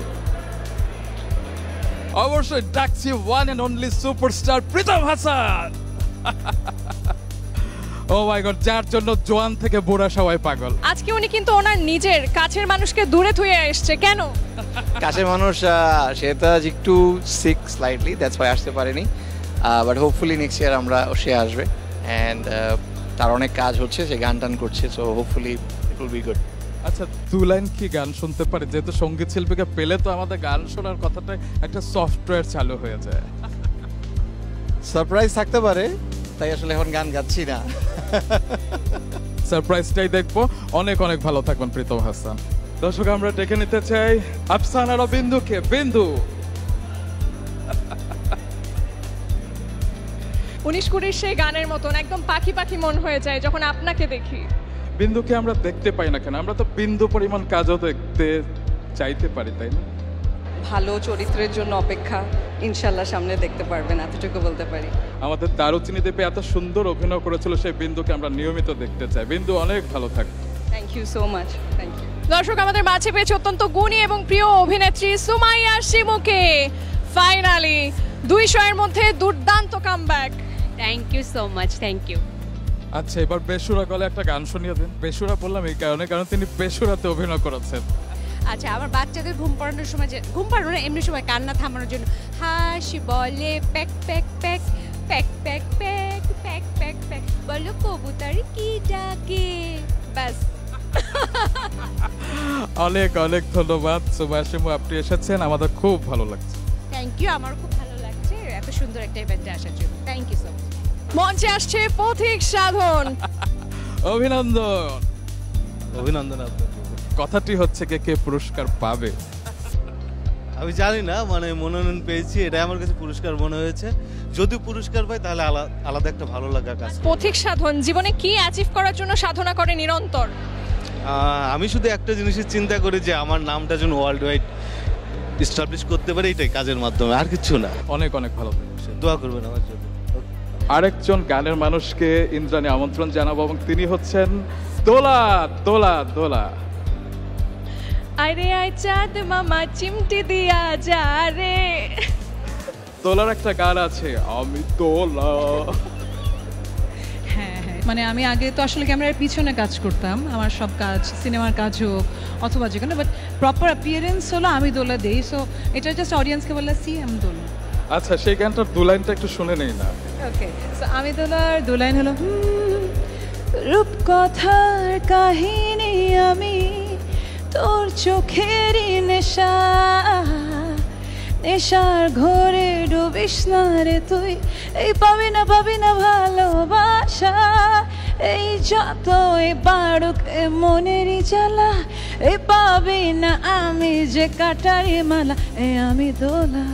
অবশ্যই ডাকছি one and only superstar Pritam Hasan. Oh my god, যার জন্য জোয়ান থেকে বুড়া সবাই পাগল। আজকে উনি কিন্তু ওনার নিজের কাছের মানুষকে দূরে থুয়ে আসছে। কেন? কাছের মানুষ সেটা একটু সিক স্লাইটলি, দ্যাটস ওয়াই আসতে পারেনি। বাট হোপফুলি নেক্সট ইয়ার সে আসবে। অ্যান্ড তার অনেক কাজ হচ্ছে, সে গান টান করছে, so hopefully it will be good. আচ্ছা, 2 লাইন কি গান শুনতে পারে? যেহেতু সঙ্গীত শিল্পীকে পেলে তো আমাদের গান শোনার কথাটা একটা সফটওয়্যার চালু হয়ে যায়। সারপ্রাইজ থাকতে পারে, তাই আসলে এখন গান গাচ্ছি না। সারপ্রাইজটাই দেখবো। অনেক অনেক ভালো থাকবেন প্রীতম হাসান। দর্শক, আমরা ডেকে নিতে চাই আফসানা আর বিন্দুকে। বিন্দু, 19-20 সেই গানের মতন একদম পাখি পাখি মন হয়ে যায় যখন আপনাকে দেখি। বিন্দুকে আমরা দেখতে পাই না কেন? আমরা তো বিন্দু পরিমাণ কাজও দেখতে চাইতে পারি, তাই না? ভালো চরিত্রের জন্য অপেক্ষা, ইনশাল্লাহ সামনে দেখতে পারবেন, এতটুকু বলতে পারি। আমাদের দারুচিনি দেবে এত সুন্দর অভিনয় করেছিল, সেই বিন্দুকে আমরা নিয়মিত দেখতে চাই। বিন্দু, অনেক ভালো থাকবে। Thank you so much. Thank you. দর্শক, আমাদের মাঝে পেয়েছে অত্যন্ত গুণী এবং প্রিয় অভিনেত্রী সুমাইয়া শিমুকে। ফাইনালি 200 এর মধ্যে দুর্দান্ত comeback. Thank you so much, thank you. আচ্ছা, এবার বেসুরা গলে একটা গান শুনিয়ে দিন। বেসুরা বললাম এই কারণে, কারণ তিনি বেসুরাতে অভিনয় করেছেন। আচ্ছা, আমার বাচ্চাদের ঘুম পাড়ানোর সময়, যে ঘুম পাড়ানো না এমনি সময় কান্না থামানোর জন্য হাসি বলে pack pack pack pack pack pack pack pack pack, বলো কবুতর কি ডাকে, ব্যাস। অনেক অনেক ধন্যবাদ সুভাষিমু, আপনি এসেছেন, আমাদের খুব ভালো লাগছে। থ্যাংক ইউ, আমারও খুব ভালো লাগছে এত সুন্দর একটা ইভেন্টে আসার জন্য। Thank you so much. মঞ্চে আসছে পথিক সাধন। অভিনন্দন। অভিনন্দন আপনাকে। কথাটি হচ্ছে কে পুরস্কার পাবে আমি জানি না, মানে মনোনয়ন পেয়েছি, এটাই আমার কাছে পুরস্কার মনে হয়েছে। যদি পুরস্কার পাই তাহলে আলাদা একটা ভালো লাগা কাজ। পথিক সাধন জীবনে কি অ্যাচিভ করার জন্য সাধনা করে নিরন্তর? আমি শুধু একটা জিনিসের চিন্তা করি যে আমার নামটা যেন ওয়ার্ল্ড ওয়াইড এস্টাবলিশ করতে পারি, এটাই কাজের মাধ্যমে, আর কিছু না। অনেক অনেক ভালো, দোয়া করবেন আমার জন্য। আরেকজন গানের মানুষকে ইন্দ্রাণী আমন্ত্রণ জানাবো, এবং তিনি হচ্ছেন দোলা। দোলা দোলা আরে আয় চাঁদ মামা চিমটি দিয়া যা রে। দোলার একটা গান আছে, আমি দোলা। হ্যাঁ, মানে আমি আগে তো আসলে ক্যামেরার পিছনে কাজ করতাম, আমার সব কাজ, সিনেমার কাজ হোক অথবা যেখানে, বাট প্রপার অ্যাপিয়ারেন্স হলো আমি দোলা দেই। সো এটা জাস্ট অডিয়েন্সকে বললে সি আমি দোলা। আচ্ছা, সেই গানটার দু লাইনটা একটু শুনে নেই না? ওকে, সো আমি দোলার দু লাইন হলো, রূপকথার কাহিনী আমি, তোর চোখেরই নেশা, নেশার ঘরে ডুবিস না রে তুই, এই পাবি না ভালোবাসা, এই যতই বাড়ুক এ মনেরই জ্বালা, এই পাবি না আমি যে কাটারি মালা, এই আমি দোলা।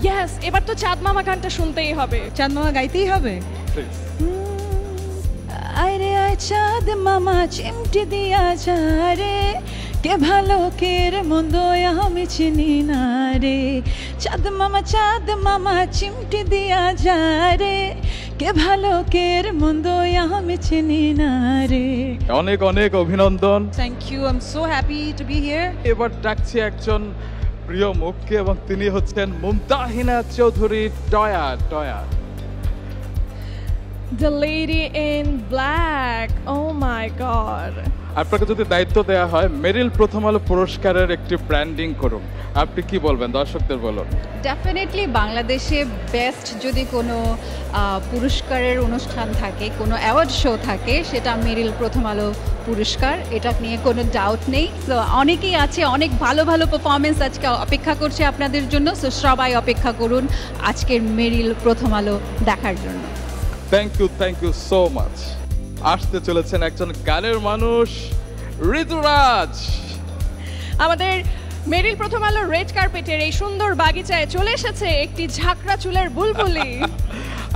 ইয়েস, এবার তো চাঁদ মামা গানটা শুনতেই হবে। চাঁদ মামা গাইতেই হবে। আরে আয় চাঁদ মামা চিমটি দিয়া যা রে, কে ভালো কে রে মন্দ আমি চিনি না রে, চাঁদ মামা চিমটি দিয়া যা রে, কে ভালো কে রে মন্দ আমি চিনি না রে। অনেক অনেক অভিনন্দন। Thank you, I am so happy to be here. এবার ডাকছি একজন প্রিয় মুখকে, এবং তিনি হচ্ছেন মুমতাহিনা চৌধুরী টয়া। টয়া The lady in black. Oh my god. আপনাকে যদি দায়িত্ব দেওয়া হয় মেরিল প্রথম আলো পুরস্কারের একটি ব্র্যান্ডিং করুন, আপনি কি বলবেন? দর্শকদের বলুন। ডেফিনেটলি বাংলাদেশে বেস্ট যদি কোনো পুরস্কারের অনুষ্ঠান থাকে, কোনো অ্যাওয়ার্ড শো থাকে, সেটা মেরিল প্রথম আলো পুরস্কার, এটা নিয়ে কোনো ডাউট নেই। সো অনেকেই আছে, অনেক ভালো ভালো পারফরমেন্স আজকে অপেক্ষা করছে আপনাদের জন্য। সো সবাই অপেক্ষা করুন আজকের মেরিল প্রথম আলো দেখার জন্য। Thank you so much. আসতে চলেছেন একজন গানের মানুষ, ঋতুরাজ। আমাদের মেরিল প্রথম আলো রেড কার্পেটের এই সুন্দর বাগিচায় চলে এসেছে একটি ঝাঁকড়া চুলের বুলবুলি।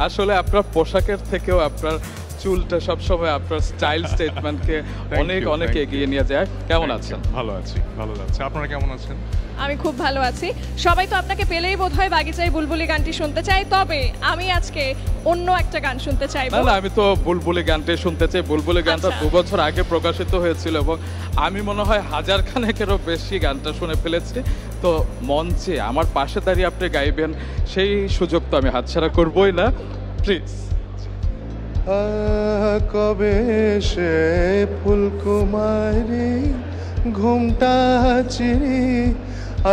আসলে আপনার পোশাকের থেকেও আপনার চুলটা সবসময় আপনার স্টাইল স্টেটমেন্টকে অনেক অনেক এগিয়ে নিয়ে যায়। কেমন আছেন? ভালো আছি, ভালো যাচ্ছে। আপনারা কেমন আছেন? আমি খুব ভালো আছি। সবাই তো আপনাকে পেলেই বোধহয় বাগিচায় বুলবুলি গানটি শুনতে চাই, তবে আমি আজকে অন্য একটা গান শুনতে চাইবো। না, আমি তো বুলবুলি গানটাই শুনতে চাই। বুলবুলি গানটা 2 বছর আগে প্রকাশিত হয়েছিল, এবং আমি মনে হয় 1000 খানেকেরও বেশি গানটা শুনে ফেলেছি। তো মঞ্চে আমার পাশে দাঁড়িয়ে আপনি গাইবেন, সেই সুযোগ তো আমি হাতছাড়া করবই না। প্লিজ। কবে সে ফুলকুমারী ঘুমটা চিরি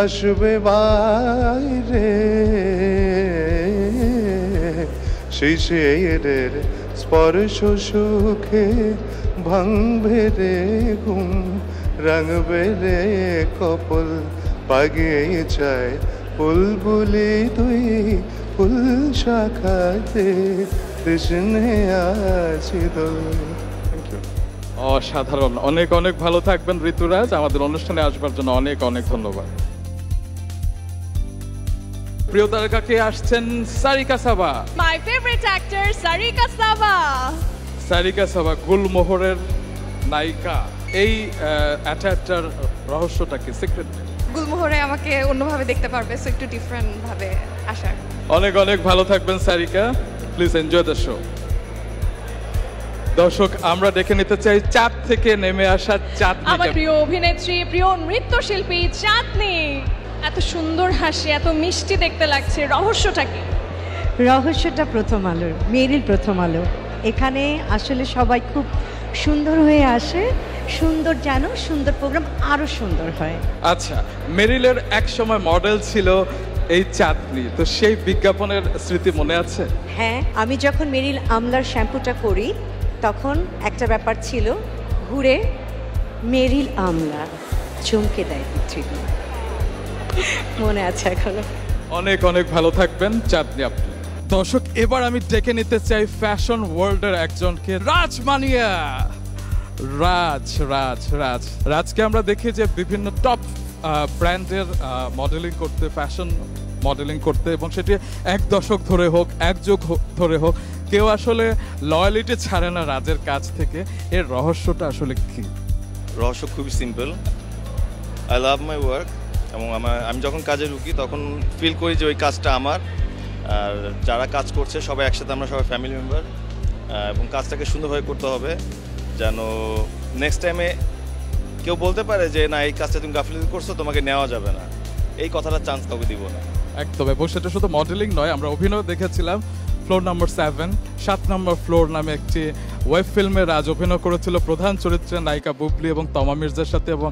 আসবে বাইরে, সেই শেরের স্পর্শ সুখে ভাঙবে রে ঘুম, রাঙবে রে কপল পাগে চায় বুলবুলি তুই ফুল শাখাতে কৃষ্ণে আছি দোল। অসাধারণ। অনেক অনেক ভালো থাকবেন ঋতুরাজ। আমাদের অনুষ্ঠানে আসবার জন্য অনেক অনেক ধন্যবাদ। প্রিয় তারকাকে আসছেন সারিকা সাবা। মাই ফেভারিট অ্যাক্টর সারিকা সাবা। সারিকা সাবা গুলমোহরের নায়িকা। এই অ্যাটাচটার রহস্যটা কি, সিক্রেট? গুলমোহরে আমাকে অন্যভাবে দেখতে পারবে, সো একটু ডিফারেন্ট ভাবে আসার। অনেক অনেক ভালো থাকবেন Sarika. Please enjoy the show. দর্শক, আমরা দেখে নিতে চাই চাঁদ থেকে নেমে আসা চাঁদনি। আমার প্রিয় অভিনেত্রী, প্রিয় নৃত্যশিল্পী চাঁদনি। এত সুন্দর হাসি, এত মিষ্টি দেখতে লাগছে, রহস্যটা কি? রহস্যটা প্রথম আলোর, মেরিল প্রথম আলো। এখানে আসলে সবাই খুব সুন্দর হয়ে আসে, সুন্দর যেন সুন্দর প্রোগ্রাম আরো সুন্দর হয়। আচ্ছা, মেরিলের এক সময় মডেল ছিল এই চাঁদনি, তো সেই বিজ্ঞাপনের স্মৃতি মনে আছে? হ্যাঁ, আমি যখন মেরিল আমলার শ্যাম্পুটা করি তখন একটা ব্যাপার ছিল, ঘুরে মেরিল আমলা চমকে দেয় পৃথিবী, মনে আছে এখনো। অনেক অনেক ভালো থাকবেন চাঁদনি আপনি। দর্শক, এবার আমি ডেকে নিতে চাই ফ্যাশন ওয়ার্ল্ডের একজনকে, রাজ মানিয়া। রাজকে আমরা দেখি যে বিভিন্ন টপ ব্র্যান্ডের মডেলিং করতে, ফ্যাশন মডেলিং করতে, এবং সেটি এক দশক ধরে হোক, এক যুগ ধরে হোক, কেউ আসলে লয়ালিটি ছাড়ে না রাজের কাছ থেকে। এর রহস্যটা আসলে কি? রহস্য খুবই simple. I love my work, এবং আমি যখন কাজে ঢুকি তখন ফিল করি যে ওই কাজটা আমার, আর যারা কাজ করছে সবাই একসাথে, আমরা সবাই ফ্যামিলি মেম্বার, এবং কাজটাকে সুন্দরভাবে করতে হবে যেন নেক্সট টাইমে কেউ বলতে পারে যে না, এই কাজটা তুমি গাফিলতি করছো, তোমাকে নেওয়া যাবে না, এই কথাটা চান্স কাউকে দিব না। একদম, এবং সেটা শুধু মডেলিং নয়, আমরা অভিনয় দেখেছিলাম ফ্লোর নাম্বার 7 নম্বর ফ্লোর নামে একটি ওয়েব ফিল্মে রাজ অভিনয় করেছিল প্রধান চরিত্রে নায়িকা বুবলি এবং তমা মির্জার সাথে, এবং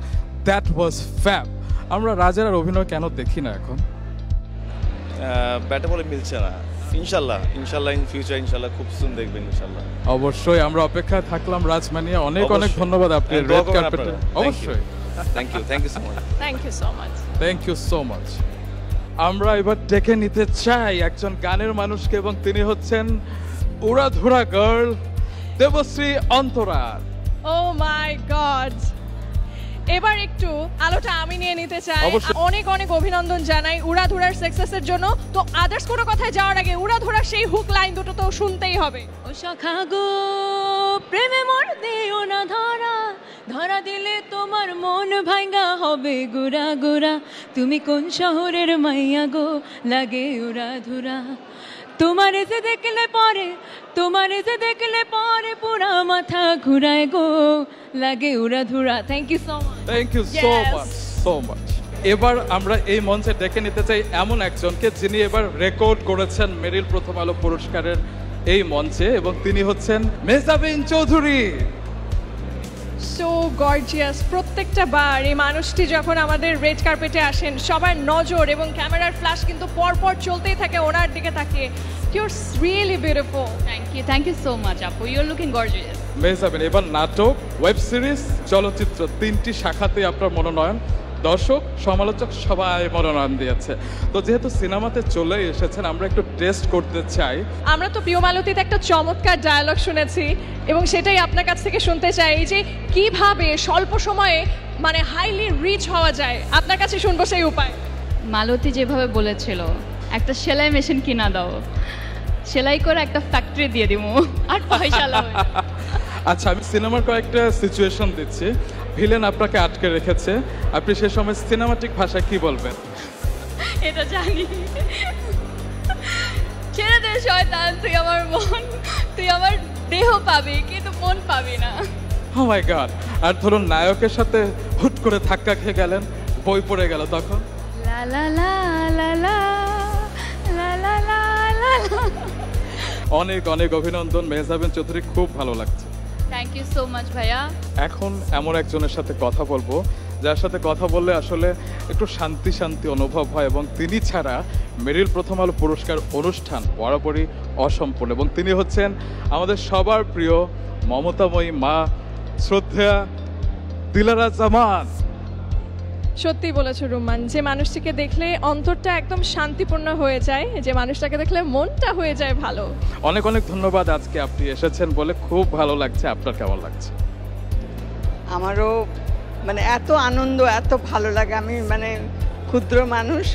দ্যাট ওয়াজ ফ্যাব। আমরা রাজের আর অভিনয় কেন দেখি না এখন? ব্যাটে বলে মিলছে না। ইনশাল্লাহ ইন ফিউচার ইনশাল্লাহ খুব সুন দেখবেন ইনশাল্লাহ। অবশ্যই, আমরা অপেক্ষায় থাকলাম রাজ মানিয়া। অনেক অনেক ধন্যবাদ আপনি রেড কার্পেটে। অবশ্যই, thank you so much. Thank you so much. আমরা এবার ডেকে নিতে চাই একজন গানের মানুষকে, এবং তিনি হচ্ছেন উড়াধুরা girl Debashree Antara. O my god, এবার একটু আলোটা আমি নিয়ে নিতে চাই। অনেক অনেক অভিনন্দন জানাই উড়াধুরার সাকসেসের জন্য। তো আদার্স কোনো কথায় যাওয়ার আগে উড়াধুরার সেই হুক লাইন দুটো তো শুনতেই হবে। ও সখা গো, প্রেমে মোর দিও না ধরা, ধরা দিলে তোমার মন ভাঙ্গা হবে গুড়া গুড়া। তুমি কোন শহরের মাইয়া গো, লাগে উড়াধুরা। তোমারে যে দেখলে পরে পুরা মাথা ঘুরায় গো, লাগে উড়াধুরা। Thank you so much. Thank you so much. এবার আমরা এই মঞ্চে ডেকে নিতে চাই এমন একজনকে যিনি এবার রেকর্ড করেছেন মেরিল প্রথম আলো পুরস্কারের এই মঞ্চে, এবং তিনি হচ্ছেন মেহজাবিন চৌধুরী। So gorgeous. প্রত্যেকটা বার এই মানুষটি যখন আমাদের রেড কার্পেটে আসেন, সবার নজর এবং ক্যামেরার ফ্ল্যাশ কিন্তু পরপর চলতেই থাকে ওনার দিকে তাকিয়ে। You're really beautiful. Thank you so much, Apu. You're looking gorgeous. Mehjabin, এবার নাটক, ওয়েব সিরিজ, চলচ্চিত্র, 3টি শাখাতে আপনার মনোনয়ন। দর্শক, সমালোচক সবাই মনোনয়ন দিয়েছে। তো যেহেতু সিনেমাতে চলে এসেছেন, আমরা একটু টেস্ট করতে চাই। আমরা তো প্রিয় মালতীতে একটা চমৎকার ডায়ালগ শুনেছি, এবং সেটাই আপনার কাছ থেকে শুনতে চাই, এই যে কিভাবে স্বল্প সময়ে মানে হাইলি রিচ হওয়া যায়। আপনার কাছে শুনবো সেই উপায়। মালতী যেভাবে বলেছিল, একটা সেলাই মেশিন কিনা দাও, সেলাই করে একটা ফ্যাক্টরি দিয়ে দিব, আর পয়সা লাগবে। আচ্ছা, আমি সিনেমার কয়েকটা সিচুয়েশন দিচ্ছি। ভিলেন আপনাকে আটকে রেখেছে, আপনি সে সময় সিনেমাটিক ভাষায় কি বলবেন? এটা জানি, ছেড়ে দে শয়তান, তুই আমার দেহ পাবি কিন্তু মন পাবি না। ও মাই গড। আর ধরুন নায়কের সাথে হুট করে ধাক্কা খেয়ে গেলেন, বই পড়ে গেল, তখন লা লা লা লা লা লা লা লা লা। অনেক অনেক অভিনন্দন মেহজাবিন চৌধুরী, খুব ভালো লাগছে। থ্যাংক ইউ সো মাচ ভাইয়া। এখন এমন একজনের সাথে কথা বলবো যার সাথে কথা বললে আসলে একটু শান্তি শান্তি অনুভব হয়, এবং তিনি ছাড়া মেরিল প্রথম আলো পুরস্কার অনুষ্ঠান বরাবরই অসম্পূর্ণ। এবং তিনি হচ্ছেন আমাদের সবার প্রিয় মমতাময়ী মা, শ্রদ্ধেয়া দিলারা জামান। সত্যি বলেছো রুমান, যে মানুষটিকে দেখলে অন্তরটা একদম শান্তিপূর্ণ হয়ে যায়, যে মানুষটাকে দেখলে মনটা হয়ে যায় ভালো। অনেক অনেক ধন্যবাদ, আজকে আপনি এসেছেন বলে খুব ভালো লাগছে। আপনার কেমন লাগছে? আমারও মানে এত আনন্দ, এত ভালো লাগে, আমি মানে ক্ষুদ্র মানুষ,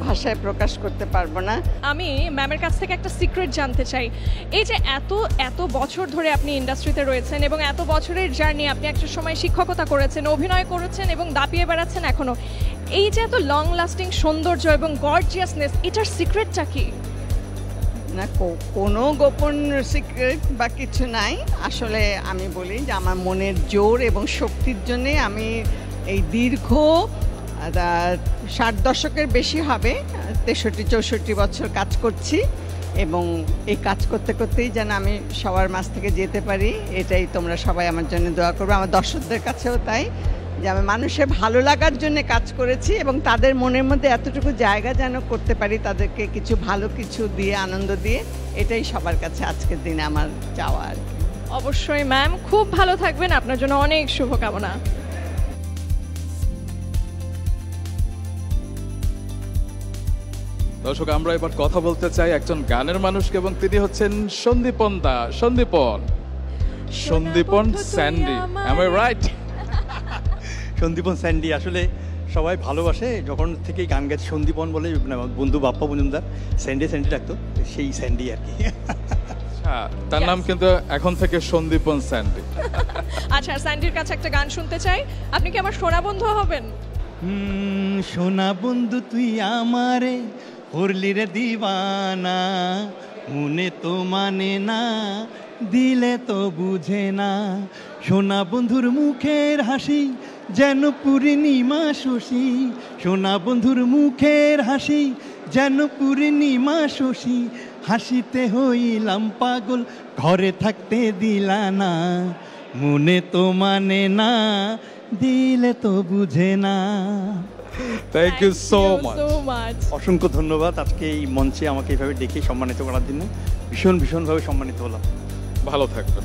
ভাষায় প্রকাশ করতে পারবো না। আমি ম্যামের কাছ থেকে একটা সিক্রেট জানতে চাই। এই যে এত বছর ধরে আপনি ইন্ডাস্ট্রিতে রয়েছেন, এবং এত বছরের জার্নি, আপনি একটা সময় শিক্ষকতা করেছেন, অভিনয় করেছেন এবং দাপিয়ে বেড়াচ্ছেন এখনো, এই যে এত লং লাস্টিং সৌন্দর্য এবং গর্জিয়াসনেস, এটার সিক্রেটটা কি? না, কোনো গোপন সিক্রেট বা কিছু নাই। আসলে আমি বলি যে আমার মনের জোর এবং শক্তির জন্যে আমি এই দীর্ঘ 60 দশকের বেশি হবে, 63-64 বছর কাজ করছি এবং এই কাজ করতে করতেই যেন আমি সবার মাঝ থেকে যেতে পারি, এটাই তোমরা সবাই আমার জন্য দোয়া করবে। আমার দর্শকদের কাছেও তাই, যে আমি মানুষের ভালো লাগার জন্য কাজ করেছি এবং তাদের মনের মধ্যে এতটুকু জায়গা যেন করতে পারি, তাদেরকে কিছু ভালো কিছু দিয়ে আনন্দ দিয়ে, এটাই সবার কাছে আজকের দিনে আমার চাওয়া আর কি। অবশ্যই ম্যাম, খুব ভালো থাকবেন, আপনার জন্য অনেক শুভকামনা। দর্শক, আমরা এবার কথা বলতে চাই একজন গানের মানুষকে, এবং তিনি হচ্ছেন Sandipan da. Sandipan Sandy, am I right? Sandipan Sandy আসলে সবাই ভালোবাসে, যখন থেকে গান গাইছে সন্দীপন বলে বন্ধু বাপ্পা মজুমদার স্যান্ডি ডাকতো, সেই স্যান্ডি আর কি। তার নাম কিন্তু এখন থেকে সন্দীপন স্যান্ডি। আচ্ছা, স্যান্ডির কাছে একটা গান শুনতে চাই, আপনি কি আমার সোনা বন্ধু হবেন? সোনা বন্ধু তুই আমারে হরলি রে দিবানা, মনে তো মানে না, দিলে তো বুঝে না। সোনা বন্ধুর মুখের হাসি যেন পূর্ণিমা শশী, সোনা বন্ধুর মুখের হাসি যেন পূর্ণিমা শশী। হাসিতে হইলাম পাগল, ঘরে থাকতে দিলা না, মনে তো মানে না, দিলে তো বুঝে না। Thank you so much. অসংখ্য ধন্যবাদ আজকে এই মঞ্চে আমাকে এইভাবে ডেকে সম্মানিত করার জন্য। ভীষণভাবে সম্মানিত হলাম। ভালো থাকবেন।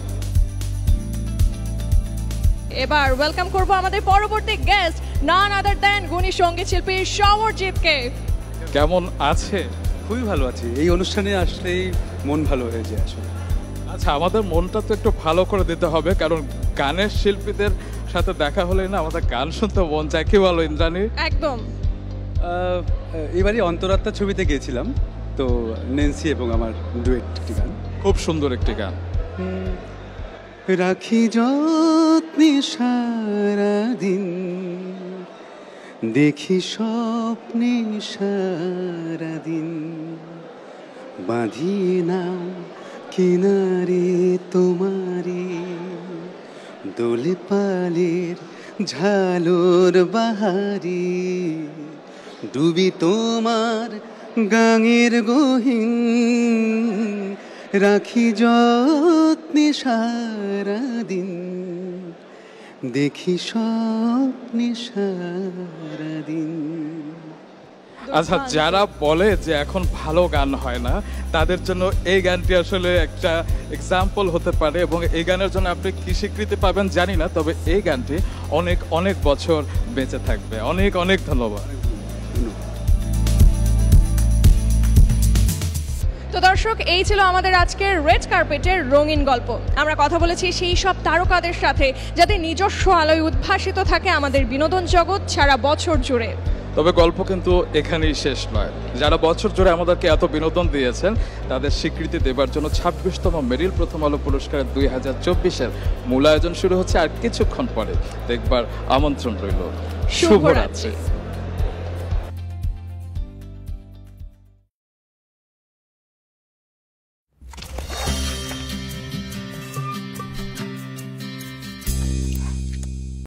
এবার ওয়েলকাম করব আমাদের পরবর্তী গেস্ট, নান আদার দ্যান গুণী সঙ্গীত শিল্পী সমরজিৎকে। কেমন আছে? খুবই ভালো আছি, এই অনুষ্ঠানে আসলেই মন ভালো হয়ে যায় আসলে। আচ্ছা, আমাদের মনটা তো একটু ভালো করে দিতে হবে, কারণ গানের শিল্পীদের সাথে দেখা হলে না আমাদের গান শুনতে মন চায়। কি বলো ইন্দ্রাণী? একদম। এবারই অন্তরাত্মা ছবিতে গিয়েছিলাম, তো নেন্সি এবং আমার ডুয়েট একটি গান, খুব সুন্দর একটি গান। রাখি যত্নে সারাদিন, দেখি স্বপ্নে সারাদিন, বাঁধিয়ে নাও কিনারে তোমারে, দোলে পালের ঝালোর বাহারি, ডুবি তোমার গাঙের গহীন, রাখি যত্নে সারাদিন, দেখি স্বপ্নে সারাদিন। আচ্ছা, যারা বলে যে এখন ভালো গান হয় না, তাদের জন্য এই গানটি আসলে একটা এক্সাম্পল হতে পারে, এবং এই গানের জন্য আপনি কি স্বীকৃতি পাবেন জানি না, তবে এই গানটি অনেক অনেক বছর বেঁচে থাকবে। অনেক অনেক ধন্যবাদ। তো দর্শক, এই ছিল আমাদের আজকের রেড কার্পেটের রঙিন গল্প। আমরা কথা বলেছি সেই সব তারকাদের সাথে যাদের নিজস্ব আলোয় উদ্ভাসিত থাকে আমাদের বিনোদন জগৎ সারা বছর জুড়ে। তবে গল্প কিন্তু এখানেই শেষ নয়। যারা বছর জুড়ে আমাদেরকে এত বিনোদন দিয়েছেন, তাদের স্বীকৃতি দেবার জন্য 26তম মেরিল প্রথম আলো পুরস্কার 2024-এর মূল আয়োজন শুরু হচ্ছে আর কিছুক্ষণ পরে। দেখবার আমন্ত্রণ রইল। শুভরাত্রি।